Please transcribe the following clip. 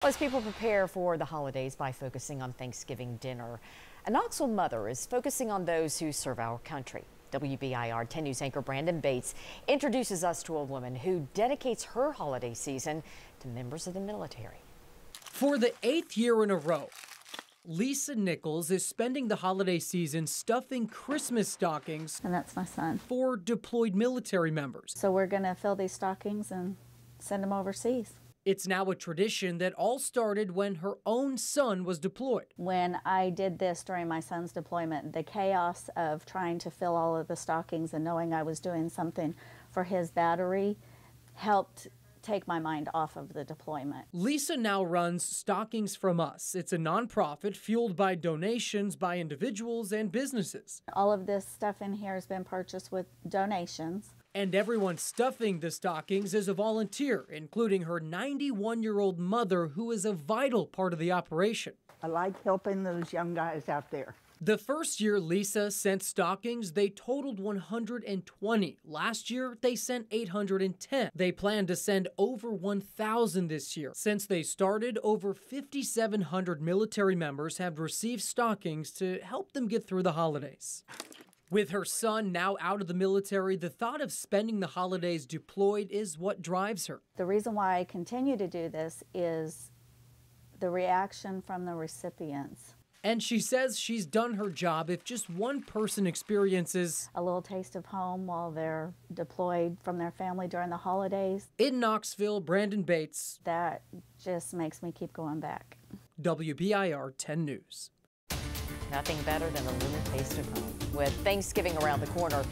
As people prepare for the holidays by focusing on Thanksgiving dinner, a Knoxville mother is focusing on those who serve our country. WBIR 10 News anchor Brandon Bates introduces us to a woman who dedicates her holiday season to members of the military. For the 8th year in a row, Lisa Nichols is spending the holiday season stuffing Christmas stockings. And that's my son. For deployed military members. So we're going to fill these stockings and send them overseas. It's now a tradition that all started when her own son was deployed. When I did this during my son's deployment, the chaos of trying to fill all of the stockings and knowing I was doing something for his battery helped take my mind off of the deployment. Lisa now runs Stockings From Us. It's a nonprofit fueled by donations by individuals and businesses. All of this stuff in here has been purchased with donations. And everyone stuffing the stockings is a volunteer, including her 91-year-old mother, who is a vital part of the operation. I like helping those young guys out there. The first year Lisa sent stockings, they totaled 120. Last year, they sent 810. They plan to send over 1,000 this year. Since they started, over 5,700 military members have received stockings to help them get through the holidays. With her son now out of the military, the thought of spending the holidays deployed is what drives her. The reason why I continue to do this is the reaction from the recipients. And she says she's done her job if just one person experiences a little taste of home while they're deployed from their family during the holidays. In Knoxville, Brandon Bates. That just makes me keep going back. WBIR 10 News. Nothing better than a little taste of home. With Thanksgiving around the corner,